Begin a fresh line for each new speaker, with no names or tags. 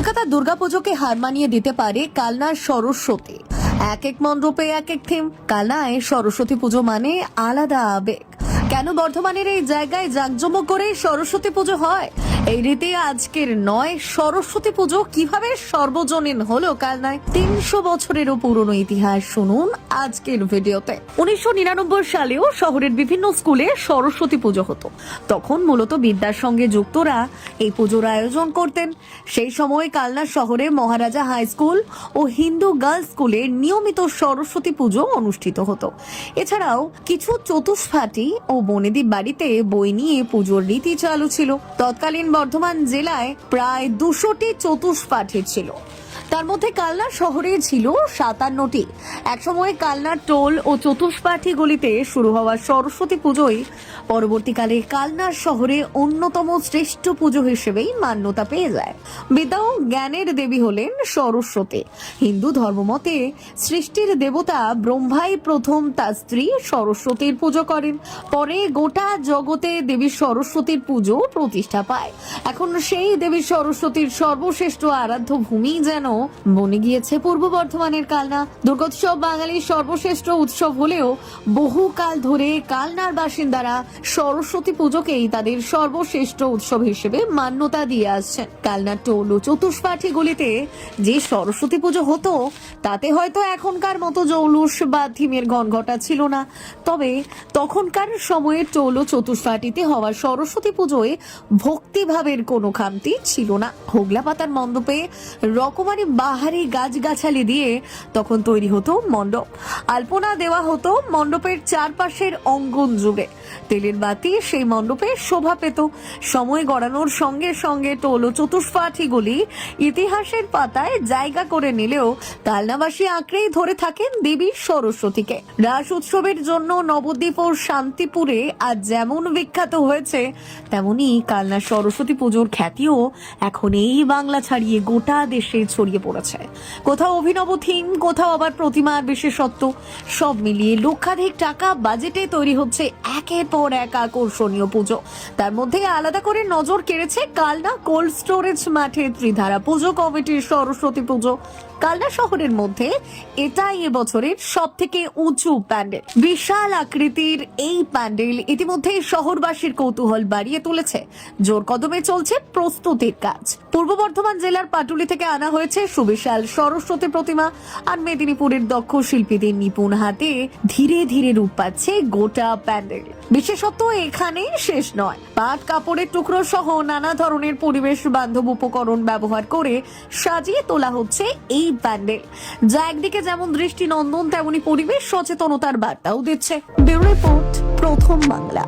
কলকাতার দুর্গাপুজোকে হার মানিয়ে দিতে পারে কালনার সরস্বতী। এক এক মণ্ডপে এক এক থিম। কালনায় সরস্বতী পুজো মানে আলাদা আবেগ। কেন বর্ধমানের এই জায়গায় জাঁকজমক করে সরস্বতী পুজো হয়? এই রীতি আজকের নয়। সরস্বতী পুজো কিভাবে সর্বজনীন হলো কালনায়? 300 বছরেরও পুরনো ইতিহাস শুনুন আজকের ভিডিওতে। 1999 সালেও শহরের বিভিন্ন স্কুলে সরস্বতী পুজো হতো। তখন মূলত বিদ্যার সঙ্গে যুক্তরা এই পুজোর আয়োজন করতেন। সেই সময় কালনা শহরে মহারাজা হাই স্কুল ও হিন্দু গার্লস স্কুলে নিয়মিত সরস্বতী পুজো অনুষ্ঠিত হতো। এছাড়াও কিছু চতুষ্পাঠী ও বনেদি বাড়িতে বই নিয়ে পুজোর রীতি চালু ছিল। তৎকালীন বর্ধমান জেলায় প্রায় 200টি চতুষ্পাঠী ছিল। তার মধ্যে কালনা শহরে ছিল 57টি। একসময় কালনার টোল ও চতুষ্পাঠী গলিতে শুরু হওয়া সরস্বতী পুজোই পরবর্তীকালে কালনার শহরে অন্যতম শ্রেষ্ঠ পুজো হিসেবেই মান্যতা পেয়ে যায়। বিদ্যা ও জ্ঞানের দেবী হলেন সরস্বতী। হিন্দু ধর্মমতে সৃষ্টির দেবতা ব্রহ্মাই প্রথম তার স্ত্রী সরস্বতীর পুজো করেন। পরে গোটা জগতে দেবী সরস্বতীর পুজো প্রতিষ্ঠা পায়। এখন সেই দেবী সরস্বতীর সর্বশ্রেষ্ঠ আরাধ্য ভূমি যেন বনে গিয়েছে পূর্ব বর্ধমানের কালনা। দুর্গোৎসব বাঙালির সর্বশ্রেষ্ঠ উৎসব হলেও বহুকাল ধরে কালনার বাসিন্দারা সরস্বতী পুজোকেই তাদের সর্বশ্রেষ্ঠ উৎসব হিসেবে মান্যতা দিয়ে আসছেন। কালনার টোল ও চতুষ্পাঠী গলিতে যে সরস্বতী পুজো হতো তাতে হয়তো এখনকার মতো জৌলুস বা থিমের ঘনঘটা ছিল না। তবে তখনকার সময়ে টোল ও চতুষ্পাঠীতে হওয়া সরস্বতী পুজোয় ভক্তিভাবের কোনো খামতি ছিল না। হোগলা পাতার মণ্ডপে রকমারি বাহারি গাছগাছালি দিয়ে তখন তৈরি হতো মণ্ডপ। আলপনা দেওয়া হতো মণ্ডপের চারপাশের অঙ্গন জুড়ে। তেলের বাতি সেই মণ্ডপে শোভা পেত। সময় গড়ানোর সঙ্গে সঙ্গে টোল ও চতুষ্পাঠীগুলি ইতিহাসের পাতায় জায়গা করে নিলেও কালনাবাসী আঁকড়েই ধরে থাকেন দেবী সরস্বতীকে। রাস উৎসবের জন্য নবদ্বীপ ও শান্তিপুরে আজ যেমন বিখ্যাত হয়েছে, তেমনি কালনা সরস্বতী পুজোর খ্যাতিও এখন এই বাংলা ছাড়িয়ে গোটা দেশে ছড়িয়ে পড়েছে। কোথাও অভিনব থিম, কোথাও আবার প্রতিমার বিশেষত্ব। সব মিলিয়ে লক্ষাধিক টাকা বাজেটে তৈরি হচ্ছে একের পর এক আকর্ষণীয় পুজো। তার মধ্যে আলাদা করে নজর কেড়েছে কালনা কোল্ড স্টোরেজ মাঠে ত্রিধারা পুজো কমিটির সরস্বতী পুজো। কালনা শহরের মধ্যে এটাই এবছরের সব থেকে উঁচু প্যান্ডেল। বিশাল আকৃতির এই প্যান্ডেল ইতিমধ্যে শহরবাসীর কৌতূহল বাড়িয়ে তুলেছে। জোর কদমে চলছে প্রস্তুতির কাজ। পূর্ব বর্ধমান জেলার পাটুলি থেকে আনা হয়েছে সুবিশাল সরস্বতী প্রতিমা। আর মেদিনীপুরের দক্ষ শিল্পীদের নিপুণ হাতে ধীরে ধীরে রূপ পাচ্ছে গোটা প্যান্ডেল। বিশেষত এখানেই শেষ নয়। পাট কাপড়ের টুকরো সহ নানা ধরনের পরিবেশ বান্ধব উপকরণ ব্যবহার করে সাজিয়ে তোলা হচ্ছে এই প্যান্ডেল, যা একদিকে যেমন দৃষ্টিনন্দন তেমনি পরিবেশ সচেতনতার বার্তাও দিচ্ছে। ব্যুরো রিপোর্ট, প্রথম বাংলা।